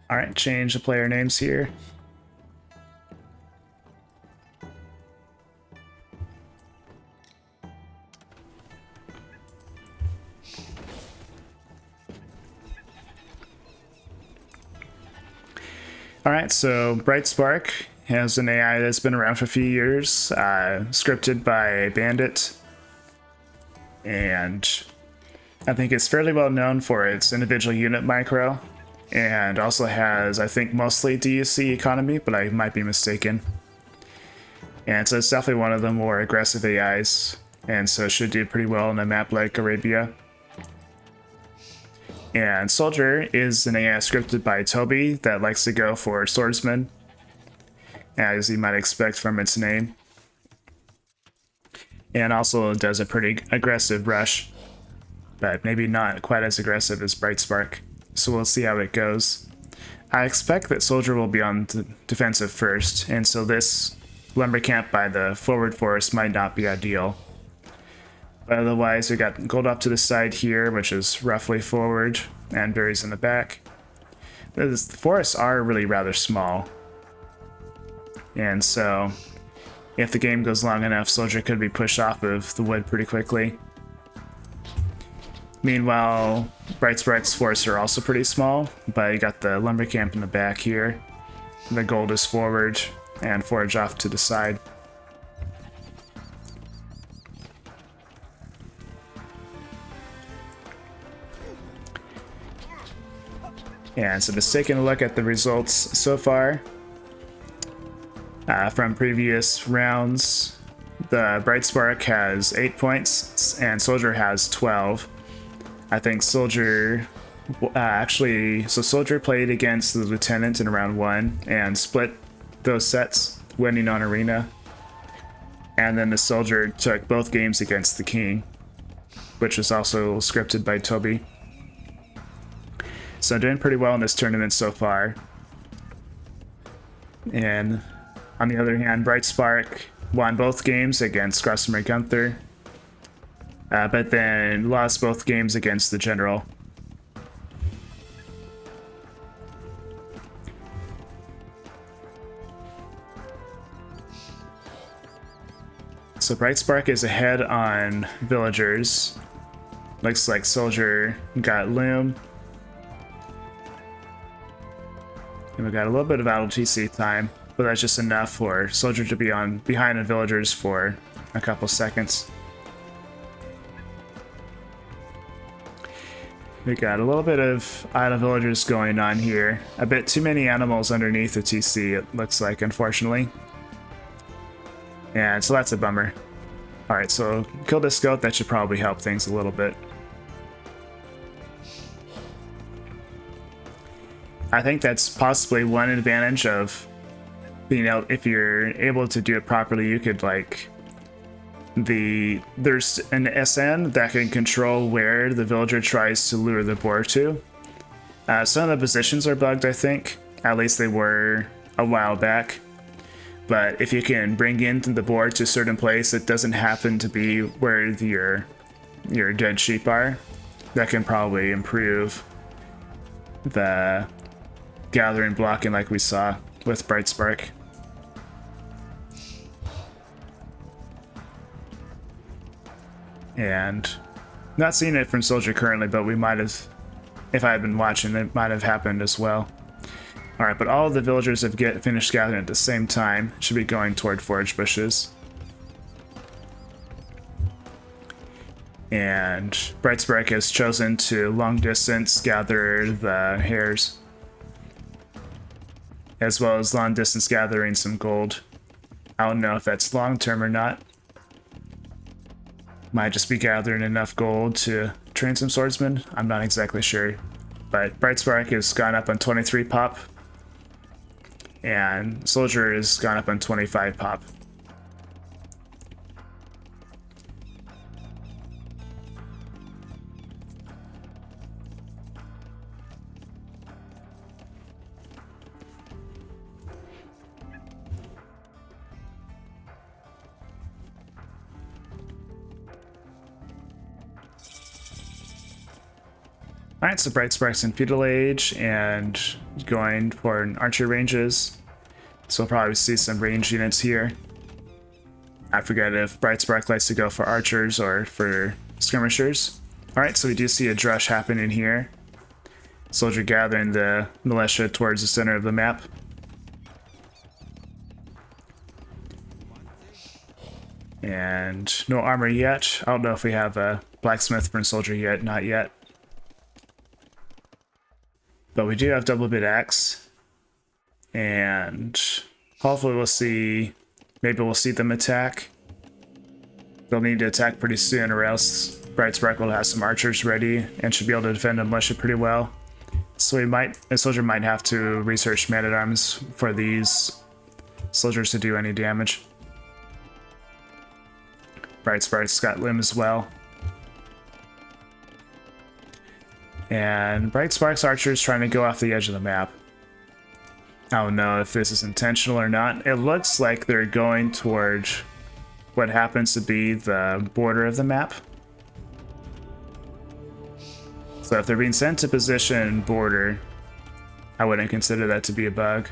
All right, change the player names here. All right, so Bright Spark has an AI that's been around for a few years, scripted by Bandit, and I think it's fairly well known for its individual unit micro, and also has, I think, mostly DUC economy, but I might be mistaken. And so it's definitely one of the more aggressive AIs, and so it should do pretty well in a map like Arabia. And Soldier is an AI scripted by Toby that likes to go for swordsman, as you might expect from its name. And also does a pretty aggressive rush, but maybe not quite as aggressive as Bright Spark. So we'll see how it goes. I expect that Soldier will be on the defensive first, and so this lumber camp by the forward forest might not be ideal. But otherwise, we got gold up to the side here, which is roughly forward, and berries in the back. The forests are really rather small. And so, if the game goes long enough, Soldier could be pushed off of the wood pretty quickly. Meanwhile, Bright Spark's forests are also pretty small, but you got the lumber camp in the back here. The gold is forward, and forage off to the side. And so just taking a look at the results so far from previous rounds, the Bright Spark has 8 points and Soldier has 12. I think Soldier so Soldier played against the Lieutenant in round 1 and split those sets, winning on Arena. And then the Soldier took both games against the King, which was also scripted by Toby. So doing pretty well in this tournament so far. And on the other hand, Bright Spark won both games against Grossamer Gunther, but then lost both games against the General. So Bright Spark is ahead on villagers. Looks like Soldier got Loom. And we got a little bit of auto TC time, but that's just enough for Soldier to be behind the villagers for a couple seconds. We got a little bit of idle villagers going on here. A bit too many animals underneath the TC, it looks like, unfortunately. And so that's a bummer. Alright, so kill this goat, that should probably help things a little bit. I think that's possibly one advantage of being able, if you're able to do it properly, you could like there's an SN that can control where the villager tries to lure the boar to. Some of the positions are bugged, I think. At least they were a while back. But if you can bring in the boar to a certain place that doesn't happen to be where your dead sheep are, that can probably improve the gathering blocking like we saw with Bright Spark. And not seeing it from Soldier currently, but we might have, if I had been watching, it might have happened as well. Alright, but all of the villagers have finished gathering at the same time. Should be going toward forage bushes. And Bright Spark has chosen to long distance gather the hares, as well as long distance gathering some gold. I don't know if that's long term or not. Might just be gathering enough gold to train some swordsmen. I'm not exactly sure. But Bright Spark has gone up on 23 pop, and Soldier has gone up on 25 pop. Alright, so Bright Spark's in Feudal Age and going for an archer ranges. So we'll probably see some range units here. I forget if Bright Spark likes to go for archers or for skirmishers. Alright, so we do see a drush happening here. Soldier gathering the militia towards the center of the map. And no armor yet. I don't know if we have a blacksmith for a soldier yet. Not yet. But we do have double bit axe. And hopefully we'll see... Maybe we'll see them attack. They'll need to attack pretty soon or else Bright Spark will have some archers ready and should be able to defend the militia pretty well. So a soldier might have to research man-at-arms for these soldiers to do any damage. Bright Spark's got limb as well. And Bright Spark's archers trying to go off the edge of the map. I don't know if this is intentional or not. It looks like they're going toward what happens to be the border of the map. So if they're being sent to position border, I wouldn't consider that to be a bug.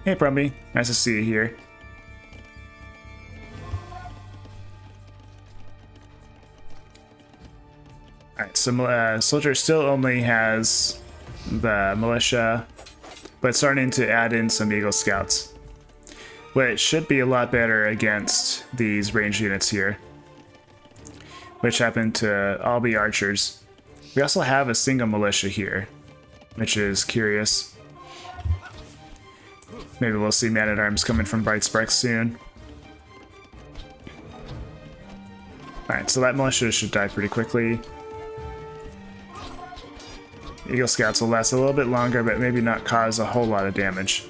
Hey Brumby, nice to see you here. Alright, so soldier still only has the militia, but starting to add in some Eagle Scouts, which should be a lot better against these range units here, which happen to all be archers. We also have a single militia here, which is curious. Maybe we'll see man-at-arms coming from Bright Spark soon. Alright, so that militia should die pretty quickly. Eagle Scouts will last a little bit longer, but maybe not cause a whole lot of damage.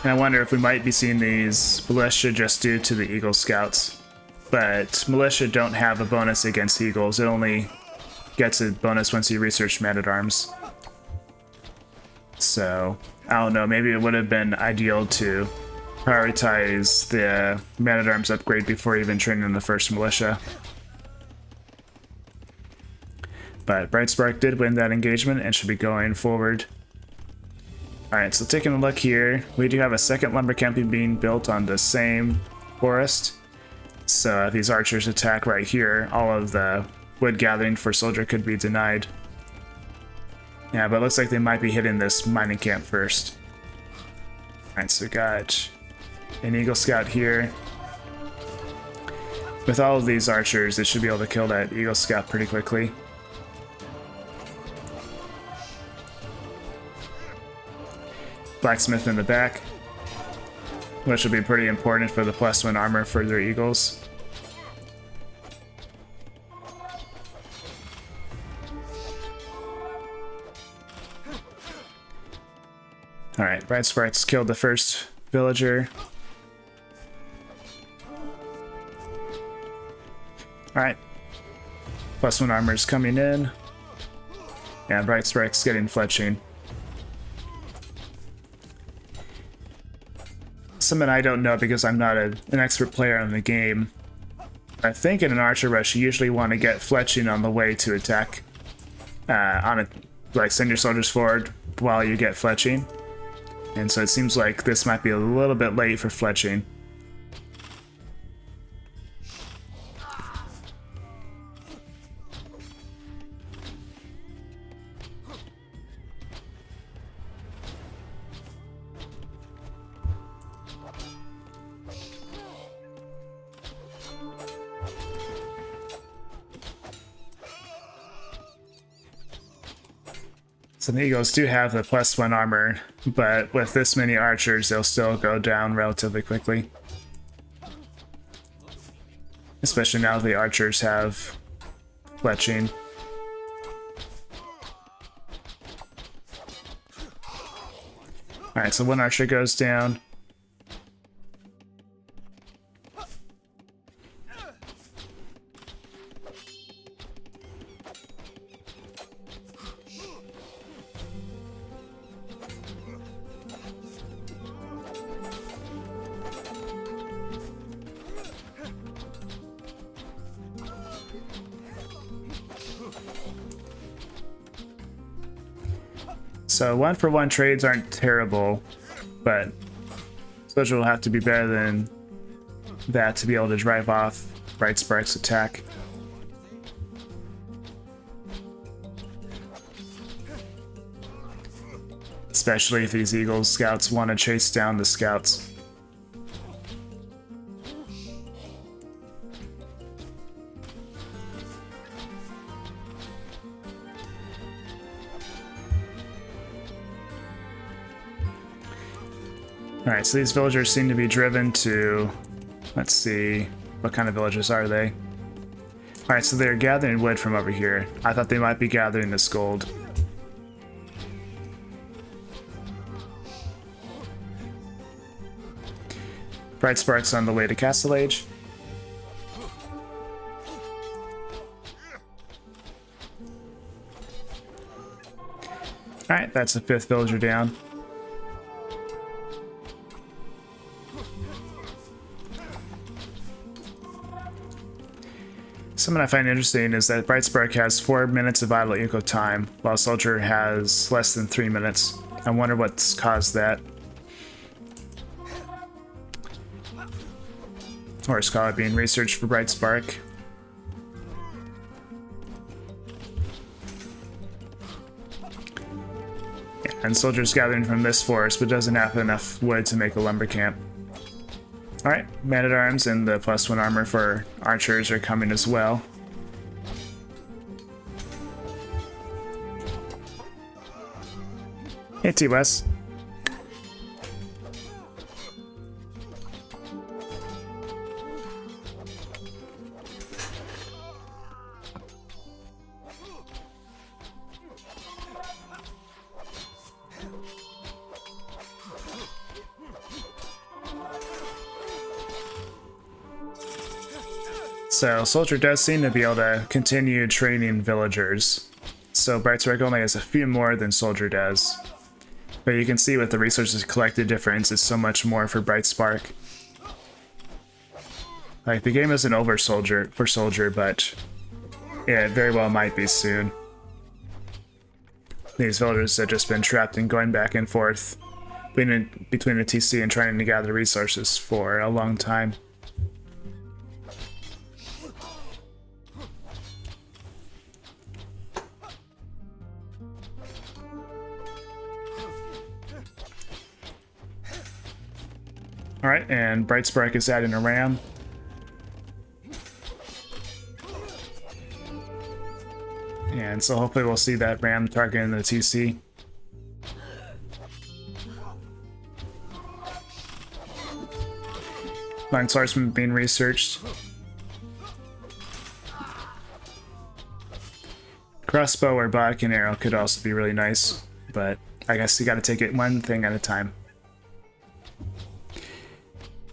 And I wonder if we might be seeing these militia just due to the Eagle Scouts. But militia don't have a bonus against eagles. It only gets a bonus once you research man-at-arms. So, I don't know, maybe it would have been ideal to prioritize the man-at-arms upgrade before even training the first militia. But Bright Spark did win that engagement and should be going forward. Alright, so taking a look here, we do have a second lumber camp being built on the same forest. So if these archers attack right here, all of the wood gathering for soldier could be denied. Yeah, but it looks like they might be hitting this mining camp first. Alright, so we got an Eagle Scout here. With all of these archers, they should be able to kill that Eagle Scout pretty quickly. Blacksmith in the back, which will be pretty important for the +1 armor for their eagles. Alright, Bright Sparks killed the first villager. Alright, +1 armor is coming in, and Bright Sparks getting fletching. Something I don't know because I'm not an expert player on the game. I think in an archer rush you usually want to get fletching on the way to attack. Like send your soldiers forward while you get fletching. And so it seems like this might be a little bit late for fletching. So the Eagles do have the +1 armor, but with this many archers, they'll still go down relatively quickly. Especially now the archers have fletching. Alright, so one archer goes down. So 1-for-1 trades aren't terrible, but Soldier will have to be better than that to be able to drive off Bright Spark's attack. Especially if these Eagle Scouts want to chase down the Scouts. Alright, so these villagers seem to be driven to... Let's see, what kind of villagers are they? Alright, so they're gathering wood from over here. I thought they might be gathering this gold. Bright Spark's on the way to Castle Age. Alright, that's the 5th villager down. Something I find interesting is that Bright Spark has 4 minutes of idle eco time, while Soldier has less than 3 minutes. I wonder what's caused that. Or a scholar being researched for Bright Spark. And Soldier's gathering from this forest, but doesn't have enough wood to make a lumber camp. Alright, Man-at-Arms and the +1 armor for archers are coming as well. Hey T-Wes. So, Soldier does seem to be able to continue training villagers. So, Bright Spark only has a few more than Soldier does. But you can see with the resources collected difference, it's so much more for Bright Spark. Like, the game isn't over for Soldier, but yeah, it very well might be soon. These villagers have just been trapped and going back and forth between the TC and trying to gather resources for a long time. Alright, and Bright Spark is adding a ram. And so hopefully we'll see that ram targeting the TC. Long swordsman being researched. Crossbow or bodkin arrow could also be really nice, but I guess you gotta take it one thing at a time.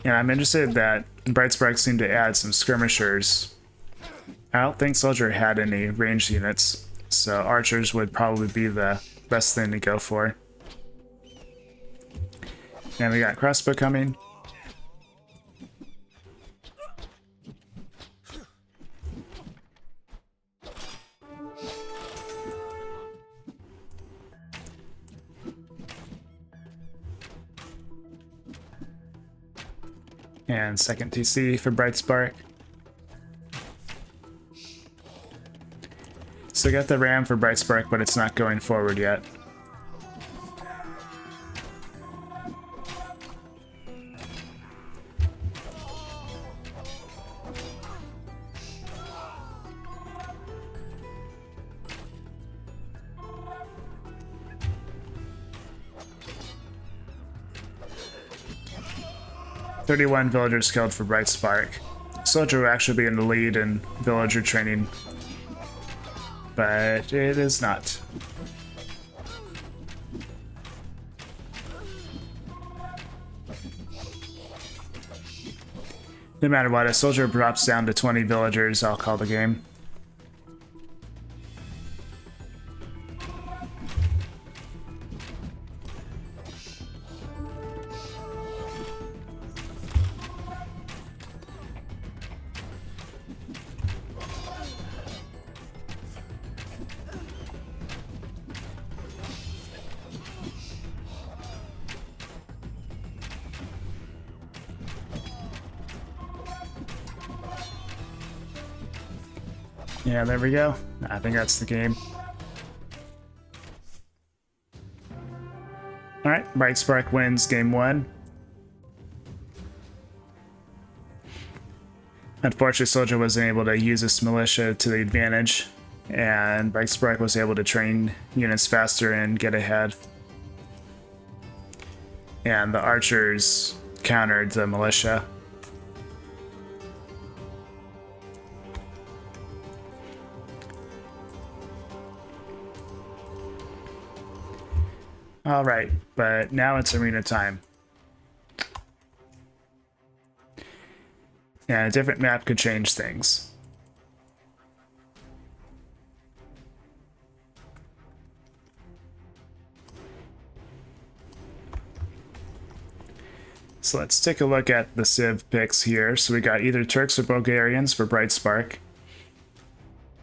And I'm interested that Bright Spark seemed to add some skirmishers. I don't think Soldier had any ranged units, so archers would probably be the best thing to go for. And we got crossbow coming. And second TC for Bright Spark. So got the ram for Bright Spark, but it's not going forward yet. "31 villagers killed for Bright Spark." Soldier will actually be in the lead in villager training, but it is not. No matter what, if Soldier drops down to 20 villagers, I'll call the game. Yeah, there we go. I think that's the game. Alright, Bright Spark wins game 1. Unfortunately, Soldier wasn't able to use his militia to the advantage, and Bright Spark was able to train units faster and get ahead. And the archers countered the militia. Alright, but now it's arena time. And a different map could change things. So let's take a look at the Civ picks here. So we got either Turks or Bulgarians for Bright Spark.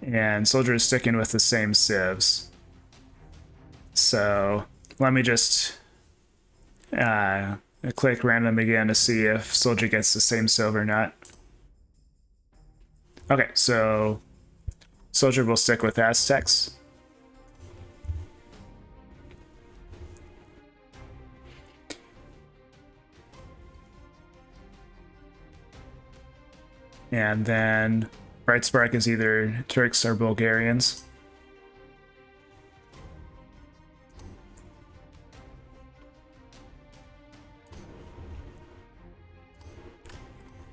And Soldier is sticking with the same Civs. So let me just click random again to see if Soldier gets the same Civ or not. Okay, so Soldier will stick with Aztecs. And then Bright Spark is either Turks or Bulgarians.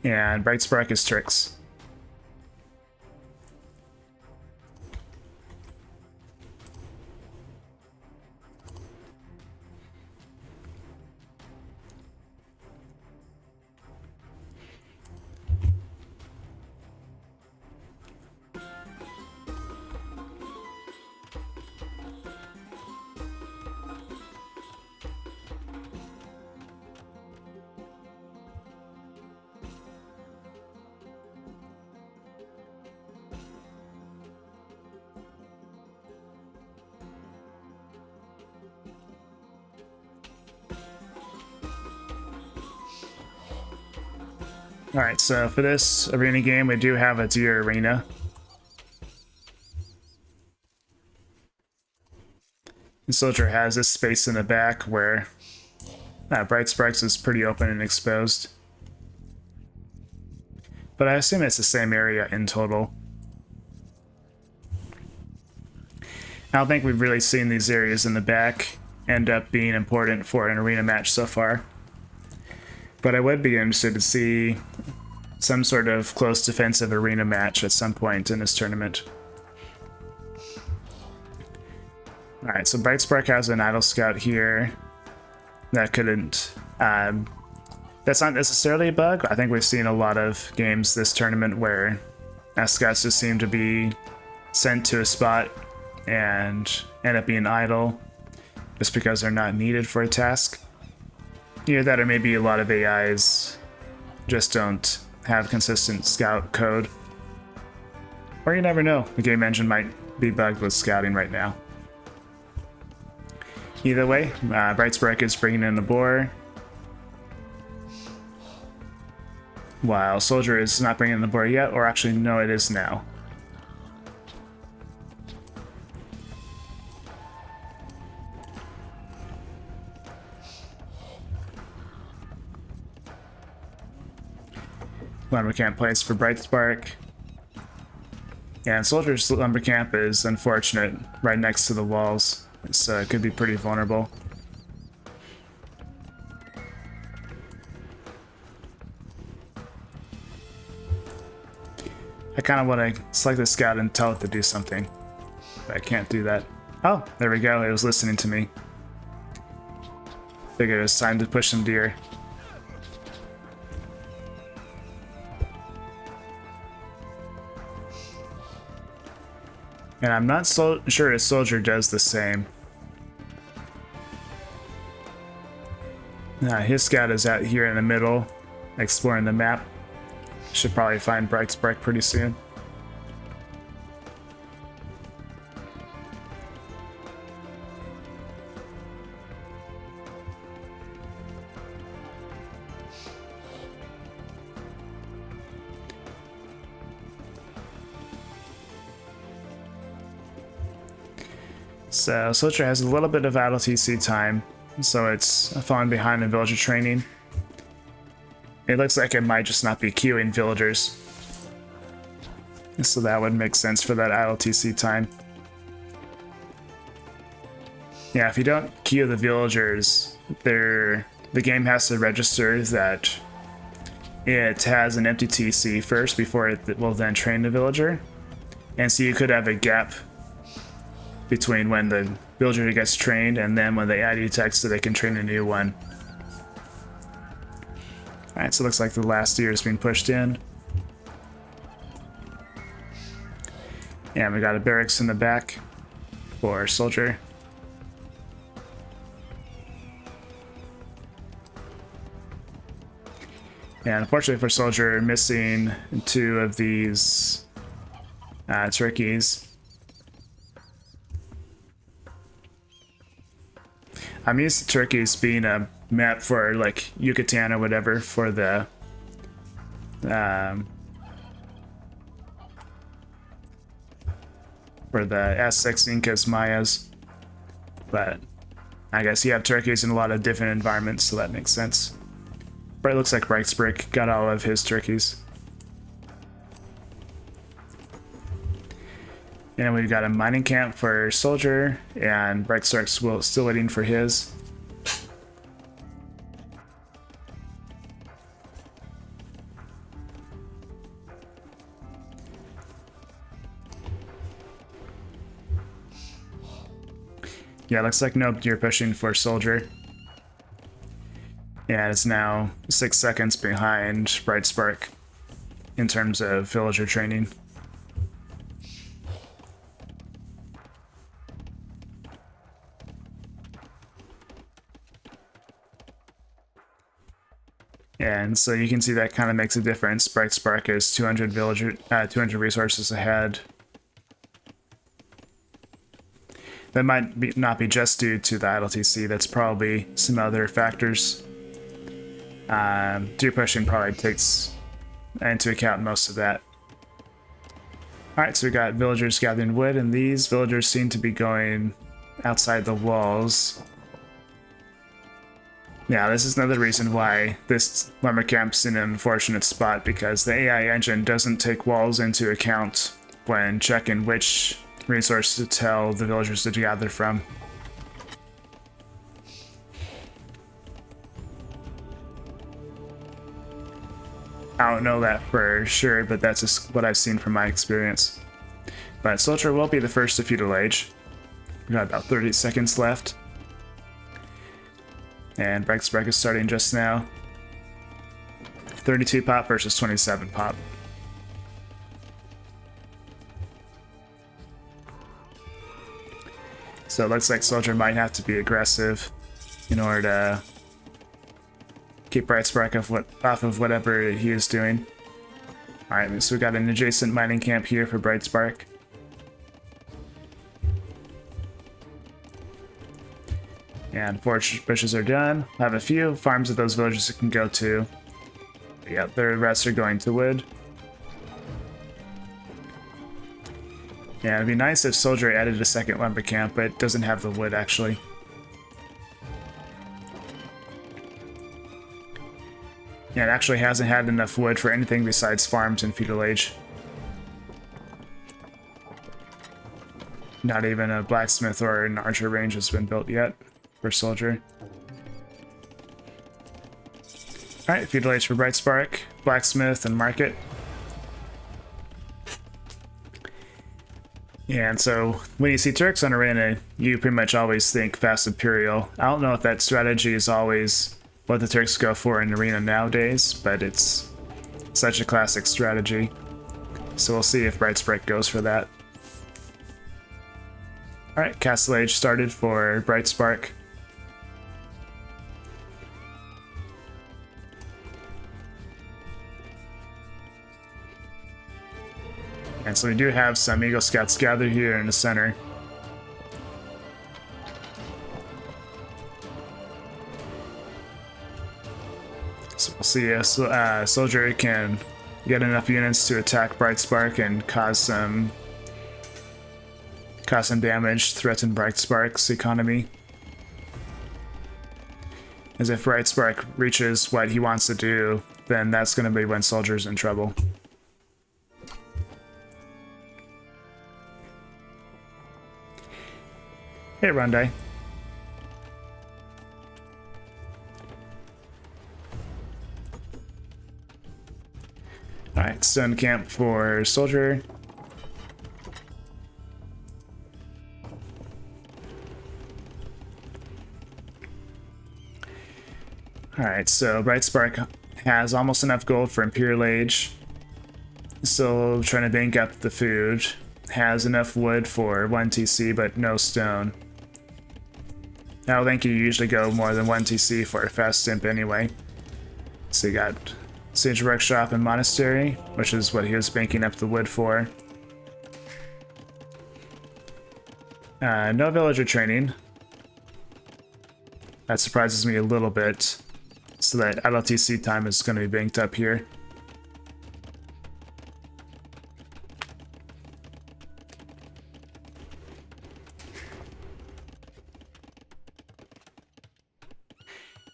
And Bright Spark is Turks. Alright, so for this arena game, we do have a deer arena. And Soldier has this space in the back where Bright Sparks is pretty open and exposed. But I assume it's the same area in total. I don't think we've really seen these areas in the back end up being important for an arena match so far. But I would be interested to see some sort of close defensive arena match at some point in this tournament. Alright, so Bright Spark has an Idle Scout here. That couldn't... that's not necessarily a bug. I think we've seen a lot of games this tournament where scouts just seem to be sent to a spot and end up being idle just because they're not needed for a task. Either that or maybe a lot of AIs just don't have consistent scout code. Or you never know, the game engine might be bugged with scouting right now. Either way, Bright Spark is bringing in the boar, while Soldier is not bringing in the boar yet, or actually no, it is now. Lumber camp place for Bright Spark. Yeah, and Soldier's lumber camp is unfortunate, right next to the walls. So it could be pretty vulnerable. I kind of want to select the scout and tell it to do something, but I can't do that. Oh, there we go. It was listening to me. Figured it was time to push some deer. And I'm not so sure a Soldier does the same. His scout is out here in the middle, exploring the map. Should probably find Bright Spark pretty soon. So Soldier has a little bit of idle TC time, so it's falling behind in villager training. It looks like it might just not be queuing villagers. So that would make sense for that idle TC time. Yeah, if you don't queue the villagers, the game has to register that it has an empty TC first before it will then train the villager. And so you could have a gap between when the villager gets trained and then when they add you text so they can train a new one. Alright, so it looks like the last year is being pushed in. And we got a barracks in the back for Soldier. And unfortunately for Soldier, missing 2 of these turkeys. I'm used to turkeys being a map for like Yucatan or whatever for the Aztecs, Incas, Mayas, but I guess you have turkeys in a lot of different environments, so that makes sense. But it looks like Brightsbrick got all of his turkeys. And we've got a mining camp for Soldier, and Brightstark's still waiting for his. Yeah, looks like nope, you're pushing for Soldier. Yeah, it's now 6 seconds behind Brightspark in terms of villager training. And so you can see that kind of makes a difference. Brightspark is 200 200 resources ahead. That might not be just due to the idle TC. That's probably some other factors. Deer pushing probably takes into account most of that. Alright, so we got villagers gathering wood, and these villagers seem to be going outside the walls. Yeah, this is another reason why this lumber camp's in an unfortunate spot, because the AI engine doesn't take walls into account when checking which resource to tell the villagers to gather from. I don't know that for sure, but that's just what I've seen from my experience. But Soldier will be the first to feudal age. We've got about 30 seconds left. And Brightspark is starting just now. 32 pop versus 27 pop. So it looks like Soldier might have to be aggressive in order to keep Brightspark off of whatever he is doing. Alright, so we got an adjacent mining camp here for Brightspark. And forage bushes are done. I have a few farms of those villages it can go to. Yep, the rest are going to wood. Yeah, it'd be nice if Soldier added a second lumber camp, but it doesn't have the wood actually. Yeah, it actually hasn't had enough wood for anything besides farms in feudal age. Not even a blacksmith or an archer range has been built yet for Soldier. Alright, feudal age for Brightspark, blacksmith, and market. Yeah, and so when you see Turks on arena, you pretty much always think fast Imperial. I don't know if that strategy is always what the Turks go for in arena nowadays, but it's such a classic strategy. So we'll see if Brightspark goes for that. Alright, Castle Age started for Brightspark. And so we do have some Eagle Scouts gathered here in the center. So we'll see if Soldier can get enough units to attack Brightspark and cause some cause some damage, threaten Bright Spark's economy. As if Bright Spark reaches what he wants to do, then that's going to be when Soldier's in trouble. Hey, Rondai. Alright, stone camp for Soldier. Alright, so Bright Spark has almost enough gold for Imperial Age. Still trying to bank up the food. Has enough wood for 1 TC, but no stone. I don't think you usually go more than 1 TC for a fast stimp anyway. So you got Sage Workshop and Monastery, which is what he was banking up the wood for. No villager training. That surprises me a little bit. So that LTC time is going to be banked up here.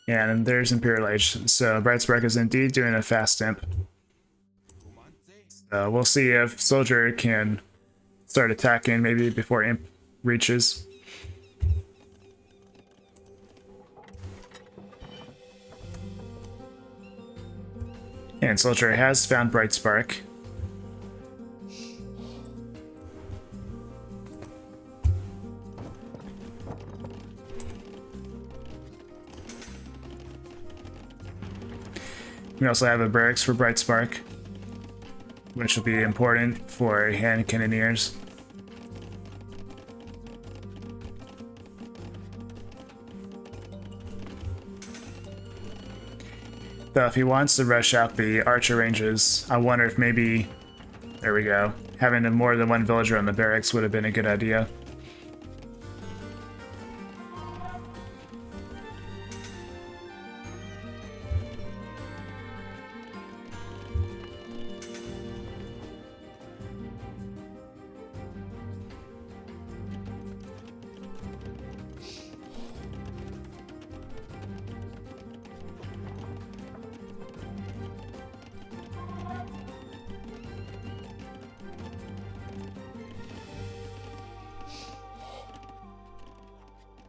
And there's Imperial Age. So Bright Spark is indeed doing a fast imp. So we'll see if Soldier can start attacking maybe before imp reaches. And Soldier has found Bright Spark. We also have a barracks for Bright Spark, which will be important for hand cannoneers. Though if he wants to rush out the archer ranges, I wonder if maybe, there we go, having more than one villager on the barracks would have been a good idea.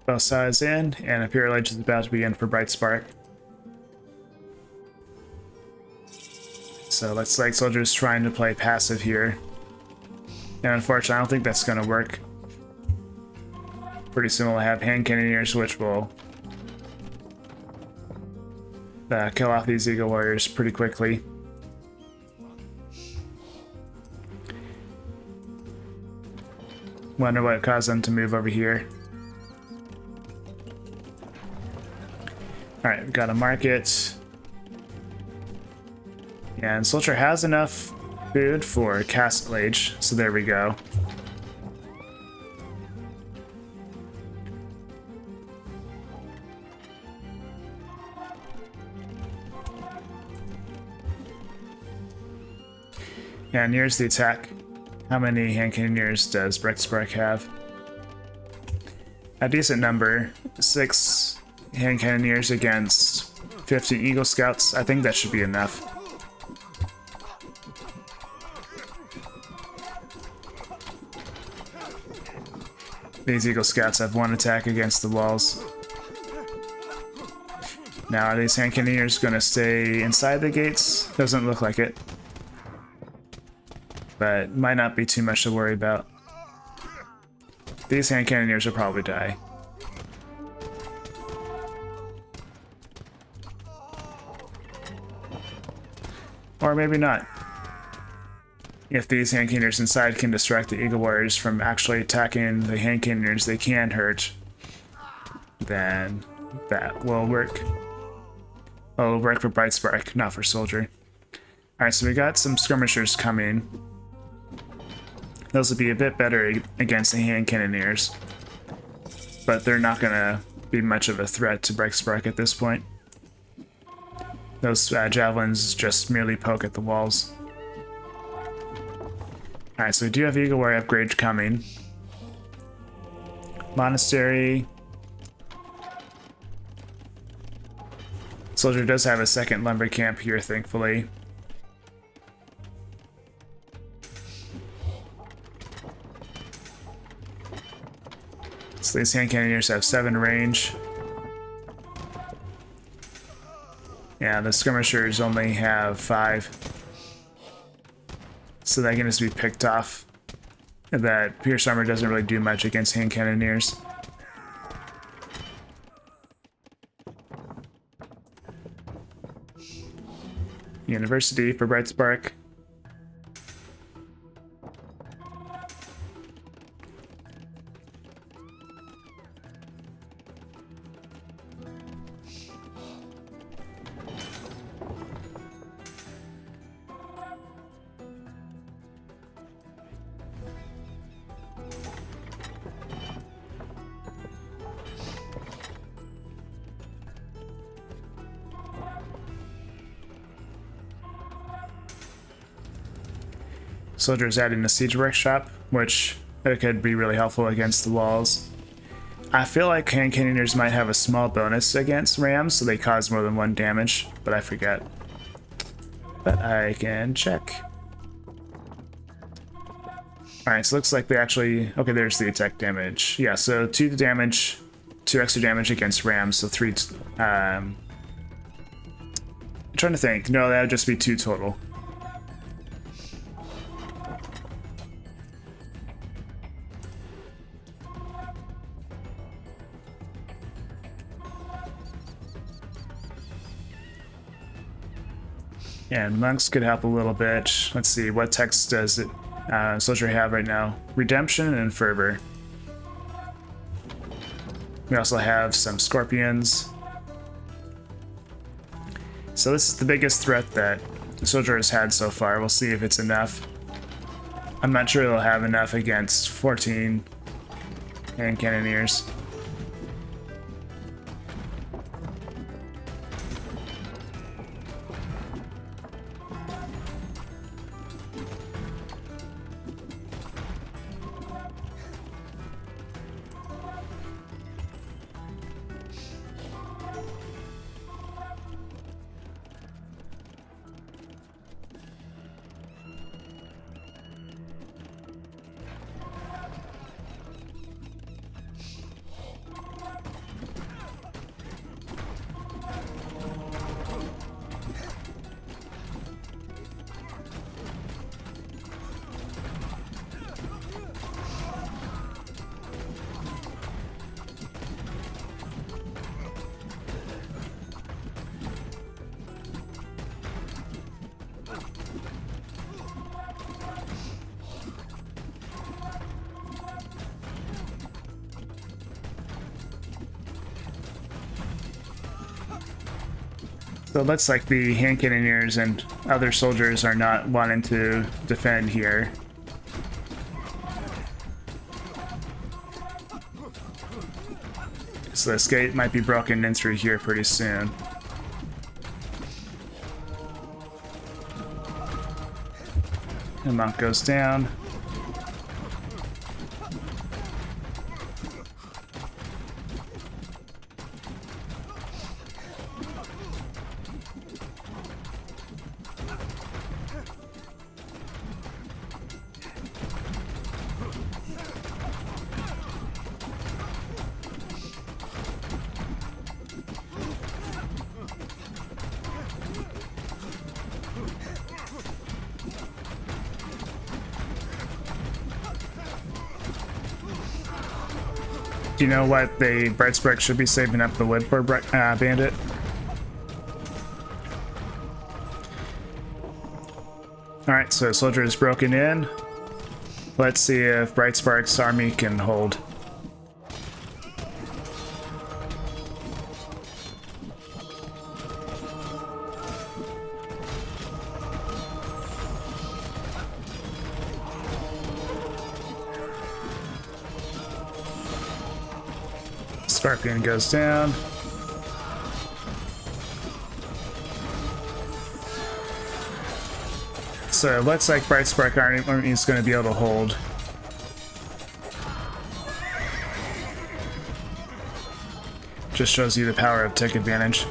Both sides in, and Imperial Age is about to begin for Bright Spark. So looks like Soldier's trying to play passive here. And unfortunately, I don't think that's going to work. Pretty soon we'll have hand cannoneers, which will kill off these Eagle Warriors pretty quickly. Wonder what caused them to move over here. Alright, we've got a market. And Soldier has enough food for Castle Age, so there we go. Yeah, and here's the attack. How many hand cannoneers does Bright Spark have? A decent number. 6 hand cannoneers against 50 Eagle Scouts. I think that should be enough. These Eagle Scouts have 1 attack against the walls. Now, are these hand cannoneers going to stay inside the gates? Doesn't look like it. But might not be too much to worry about. These hand cannoneers will probably die. Or maybe not. If these hand cannoneers inside can distract the Eagle Warriors from actually attacking the hand cannoneers they can hurt, then that will work. Well, it'll work for Bright Spark, not for Soldier. Alright, so we got some skirmishers coming. Those will be a bit better against the hand cannoneers, but they're not going to be much of a threat to Bright Spark at this point. Those javelins just merely poke at the walls. Alright, so we do have Eagle Warrior upgrade coming. Monastery. Soldier does have a second lumber camp here, thankfully. So these hand cannoneers have 7 range. Yeah, the skirmishers only have 5. So that can just be picked off. That pierce armor doesn't really do much against hand cannoneers. University for Bright Spark. Soldiers adding a siege workshop, which it could be really helpful against the walls. I feel like hand cannoneers might have a small bonus against rams, so they cause more than 1 damage, but I forget. But I can check. Alright, so it looks like they actually... Okay, there's the attack damage. Yeah, so 2 damage, 2 extra damage against rams, so 3... I'm trying to think. No, that would just be 2 total. Yeah, and monks could help a little bit. Let's see, what text does it soldier have right now? Redemption and fervor. We also have some scorpions. So this is the biggest threat that the soldier has had so far. We'll see if it's enough. I'm not sure they'll have enough against 14 hand cannoneers. So it looks like the hand cannoneers and other soldiers are not wanting to defend here. So this gate might be broken in through here pretty soon. The monk goes down. Do you know what the Bright Spark should be saving up the wood for, Bandit? Alright, so soldier is broken in. Let's see if Bright Spark's army can hold. Scorpion goes down. So it looks like Bright Spark Army is going to be able to hold. Just shows you the power of tech advantage.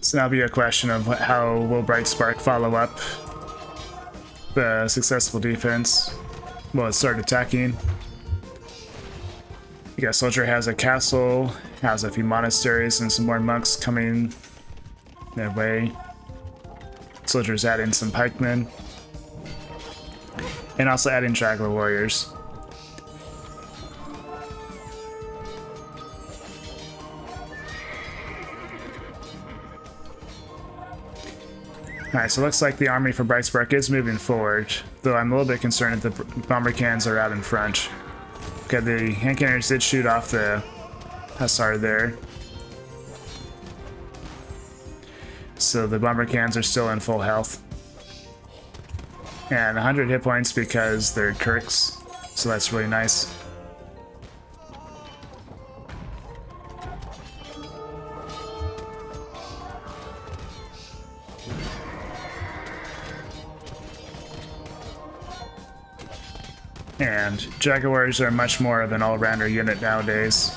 So now it'll be a question of how will Bright Spark follow up the successful defense. Will it start attacking? You got Soldier has a castle, has a few monasteries, and some more monks coming their way. Soldier's adding some pikemen. And also adding Straggler warriors. Alright, so it looks like the army for Bright Spark is moving forward, though I'm a little bit concerned that the bomber cannons are out in front. Okay, the hand cannons did shoot off the Hussar there. So the bomber cannons are still in full health. And 100 hit points because they're Kirks, so that's really nice. And Jaguars are much more of an all-rounder unit nowadays.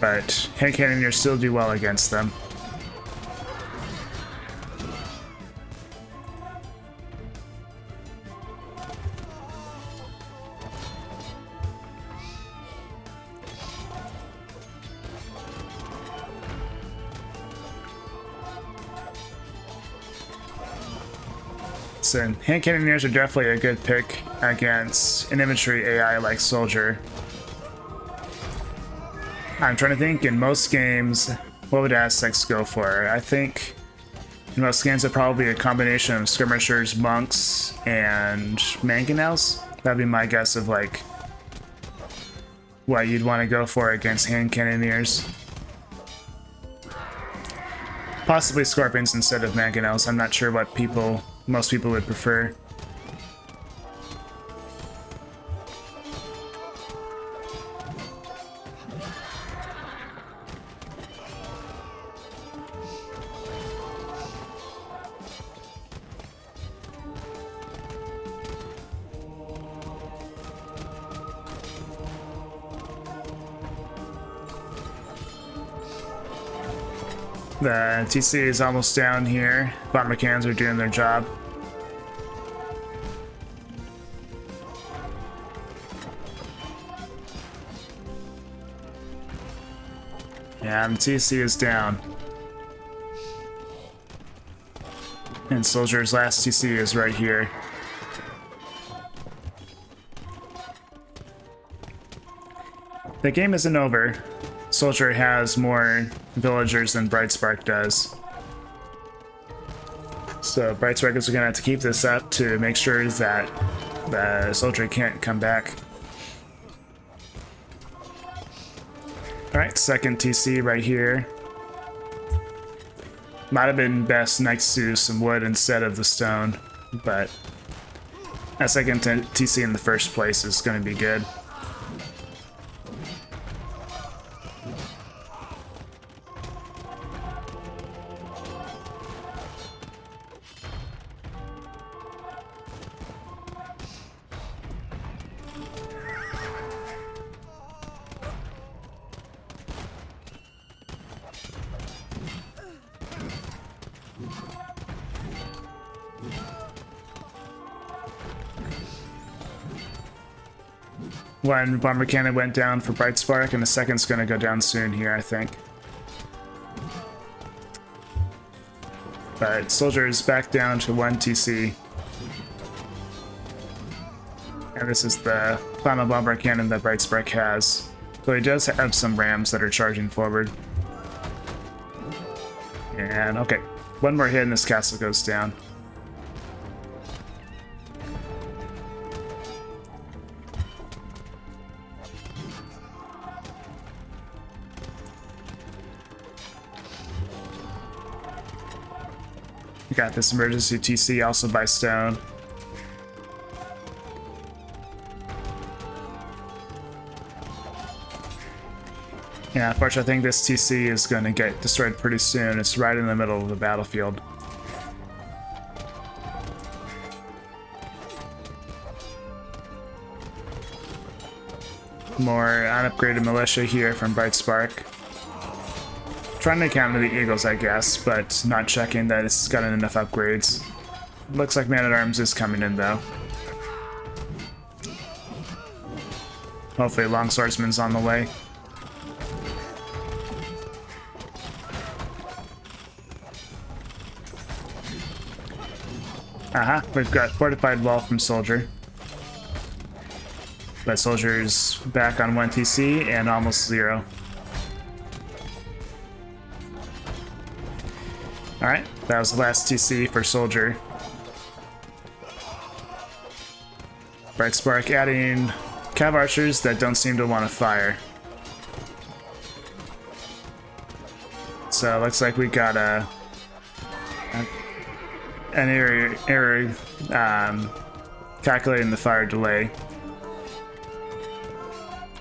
But hand cannoneers still do well against them. So hand cannoneers are definitely a good pick against an infantry AI like Soldier. I'm trying to think, in most games, what would Aztecs go for? I think in most games it'd probably be a combination of skirmishers, monks, and mangonels. That'd be my guess of like what you'd want to go for against hand cannoneers. Possibly scorpions instead of mangonels. I'm not sure what most people would prefer. The TC is almost down here. Bomber cannons are doing their job. And TC is down. And Soldier's last TC is right here. The game isn't over. Soldier has more villagers than Bright Spark does. So Bright Spark is going to have to keep this up to make sure that the Soldier can't come back. Alright, second TC right here. Might have been best next to some wood instead of the stone, but a second TC in the first place is going to be good. One bomber cannon went down for Bright Spark, and the second's gonna go down soon here, I think. But Soldier is back down to 1 TC. And this is the final bomber cannon that Bright Spark has. So he does have some rams that are charging forward. And okay, one more hit and this castle goes down. We got this emergency TC also by stone. Yeah, unfortunately I think this TC is going to get destroyed pretty soon. It's right in the middle of the battlefield. more unupgraded militia here from Bright Spark. Trying to counter the Eagles, I guess, but not checking that it's gotten enough upgrades. Looks like Man-at-Arms is coming in, though. Hopefully Longswordsman's on the way. We've got Fortified Wall from Soldier. But Soldier's back on 1 TC and almost 0. Alright, that was the last TC for Soldier. Bright Spark adding Cav Archers that don't seem to want to fire. So it looks like we got an error calculating the fire delay.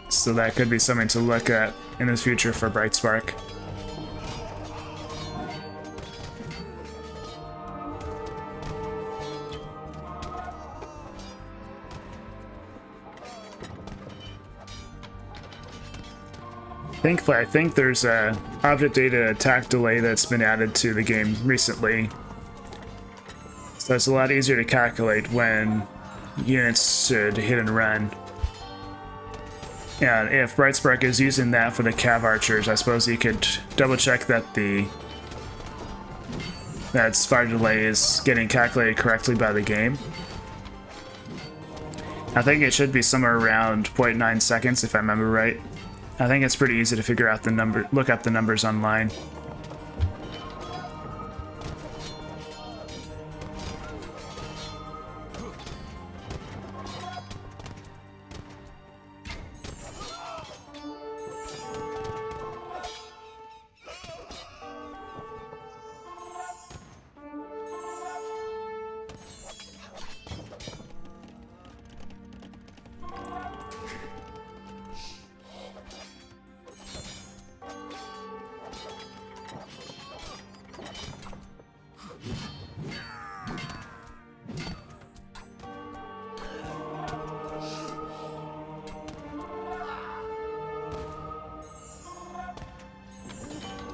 So that could be something to look at in the future for Bright Spark. Thankfully, I think there's a object data attack delay that's been added to the game recently. So it's a lot easier to calculate when units should hit and run. And if Bright Spark is using that for the Cav Archers, I suppose you could double check that that fire delay is getting calculated correctly by the game. I think it should be somewhere around 0.9 seconds if I remember right. I think it's pretty easy to figure out the number, look up the numbers online.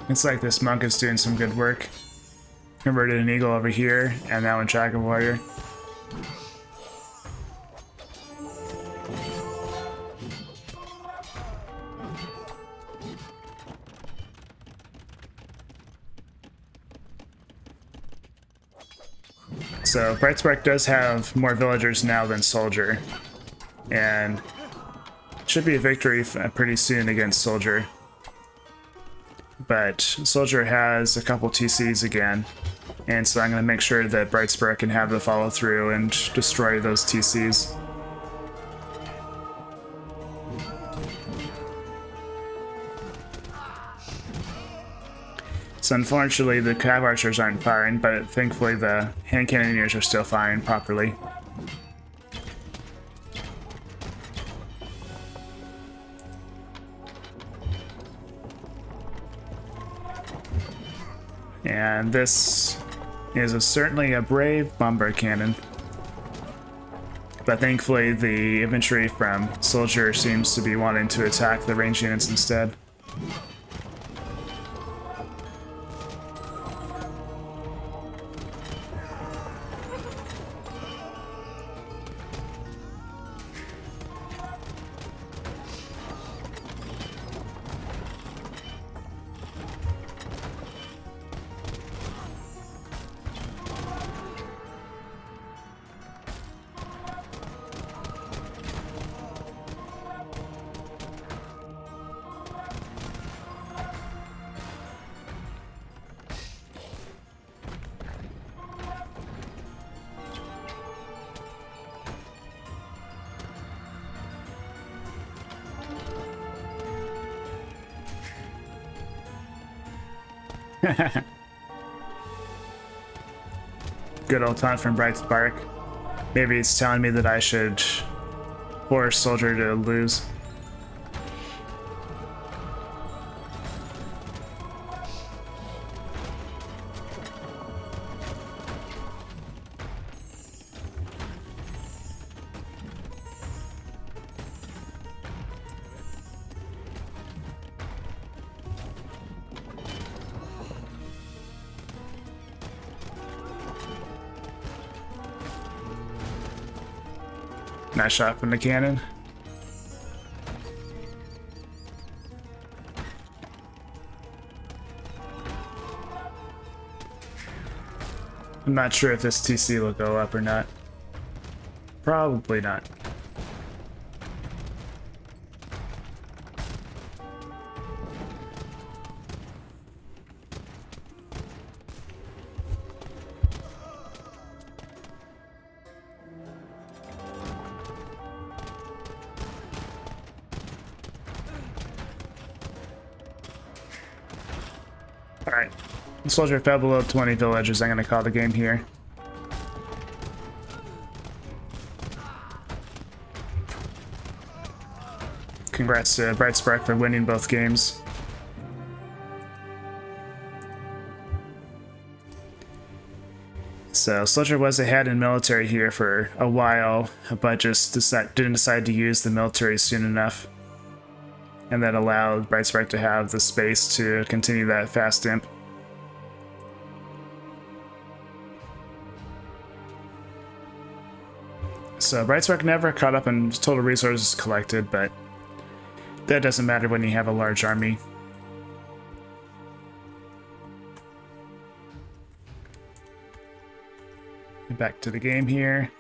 It's like this monk is doing some good work. Converted an eagle over here, and now in Dragon Warrior. So Bright Spark does have more villagers now than Soldier, and should be a victory pretty soon against Soldier. But Soldier has a couple TCs again, and so I'm going to make sure that Bright Spark can have the follow through and destroy those TCs. So unfortunately the Cav Archers aren't firing, but thankfully the Hand Cannoneers are still firing properly. And this is certainly a brave bombard cannon. But thankfully the infantry from Soldier seems to be wanting to attack the ranged units instead. Good old taunt from Bright Spark. Maybe it's telling me that I should force Soldier to lose. Nice shot from the cannon. I'm not sure if this TC will go up or not. Probably not. Alright. The soldier fell below 20 villagers. I'm gonna call the game here. Congrats to Bright Spark for winning both games. So Soldier was ahead in military here for a while, but just didn't decide to use the military soon enough. And that allowed Bright Spark to have the space to continue that fast imp. So Bright Spark never caught up in total resources collected, but that doesn't matter when you have a large army. Back to the game here.